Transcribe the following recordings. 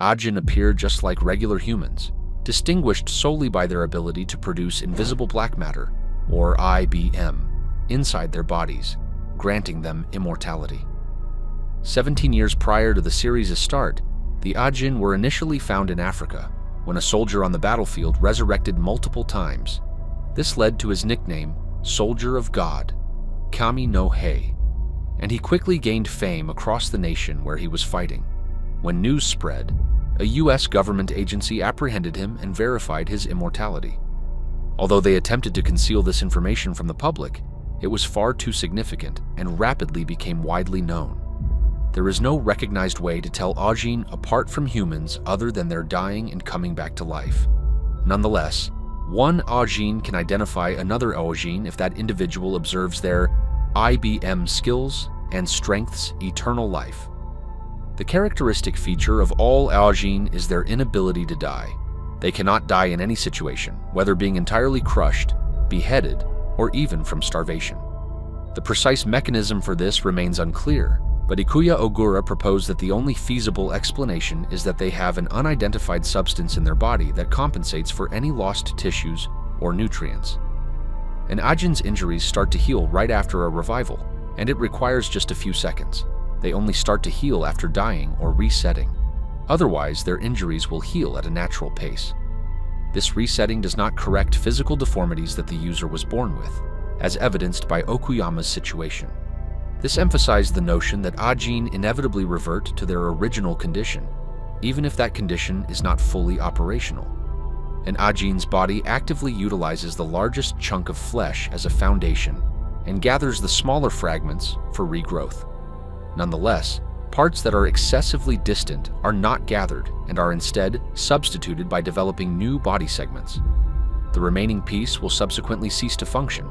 Ajin appear just like regular humans, distinguished solely by their ability to produce invisible black matter, or IBM, inside their bodies, granting them immortality. 17 years prior to the series' start, the Ajin were initially found in Africa, when a soldier on the battlefield resurrected multiple times. This led to his nickname, Soldier of God, Kami no Hei, and he quickly gained fame across the nation where he was fighting. When news spread, a US government agency apprehended him and verified his immortality. Although they attempted to conceal this information from the public, it was far too significant and rapidly became widely known. There is no recognized way to tell Ajin apart from humans other than their dying and coming back to life. Nonetheless, one Ajin can identify another Ajin if that individual observes their IBM skills and strengths eternal life. The characteristic feature of all Ajin is their inability to die. They cannot die in any situation, whether being entirely crushed, beheaded, or even from starvation. The precise mechanism for this remains unclear, but Ikuya Ogura proposed that the only feasible explanation is that they have an unidentified substance in their body that compensates for any lost tissues or nutrients. An Ajin's injuries start to heal right after a revival, and it requires just a few seconds. They only start to heal after dying or resetting. Otherwise, their injuries will heal at a natural pace. This resetting does not correct physical deformities that the user was born with, as evidenced by Okuyama's situation. This emphasized the notion that Ajin inevitably revert to their original condition, even if that condition is not fully operational. An Ajin's body actively utilizes the largest chunk of flesh as a foundation and gathers the smaller fragments for regrowth. Nonetheless, parts that are excessively distant are not gathered and are instead substituted by developing new body segments. The remaining piece will subsequently cease to function.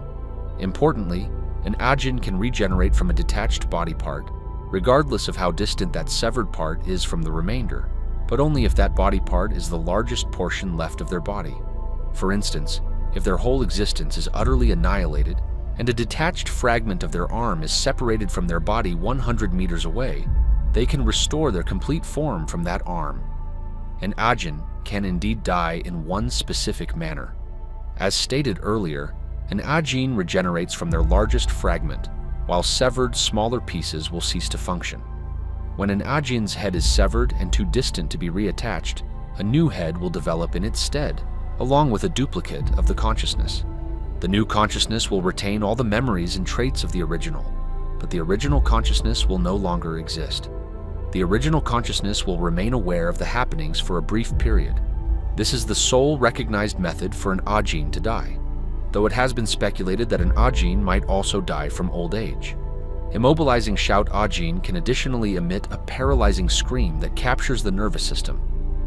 Importantly, an Ajin can regenerate from a detached body part, regardless of how distant that severed part is from the remainder, but only if that body part is the largest portion left of their body. For instance, if their whole existence is utterly annihilated and a detached fragment of their arm is separated from their body 100 meters away, they can restore their complete form from that arm. An Ajin can indeed die in one specific manner. As stated earlier, an Ajin regenerates from their largest fragment, while severed smaller pieces will cease to function. When an Ajin's head is severed and too distant to be reattached, a new head will develop in its stead, along with a duplicate of the consciousness. The new consciousness will retain all the memories and traits of the original, but the original consciousness will no longer exist. The original consciousness will remain aware of the happenings for a brief period. This is the sole recognized method for an Ajin to die, though it has been speculated that an Ajin might also die from old age. Immobilizing shout Ajin can additionally emit a paralyzing scream that captures the nervous system,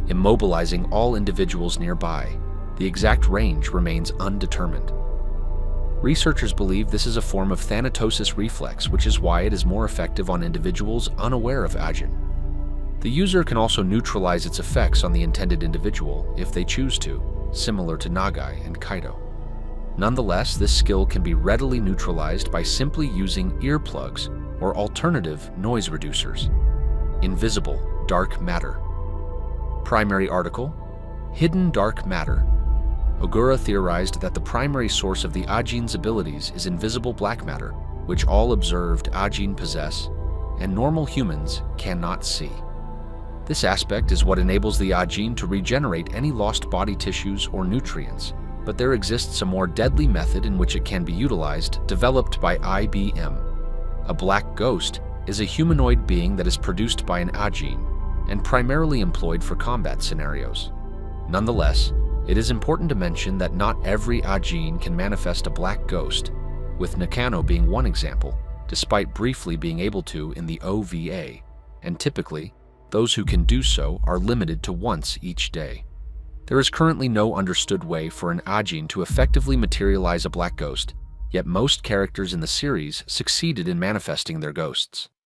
immobilizing all individuals nearby. The exact range remains undetermined. Researchers believe this is a form of thanatosis reflex, which is why it is more effective on individuals unaware of Ajin. The user can also neutralize its effects on the intended individual if they choose to, similar to Nagai and Kaido. Nonetheless, this skill can be readily neutralized by simply using earplugs or alternative noise reducers. Invisible dark matter. Primary article: Hidden dark matter. Ogura theorized that the primary source of the Ajin's abilities is invisible black matter, which all observed Ajin possess, and normal humans cannot see. This aspect is what enables the Ajin to regenerate any lost body tissues or nutrients, but there exists a more deadly method in which it can be utilized, developed by IBM. A black ghost is a humanoid being that is produced by an Ajin and primarily employed for combat scenarios. Nonetheless, it is important to mention that not every Ajin can manifest a black ghost, with Nakano being one example, despite briefly being able to in the OVA, and typically, those who can do so are limited to once each day. There is currently no understood way for an Ajin to effectively materialize a black ghost, yet most characters in the series succeeded in manifesting their ghosts.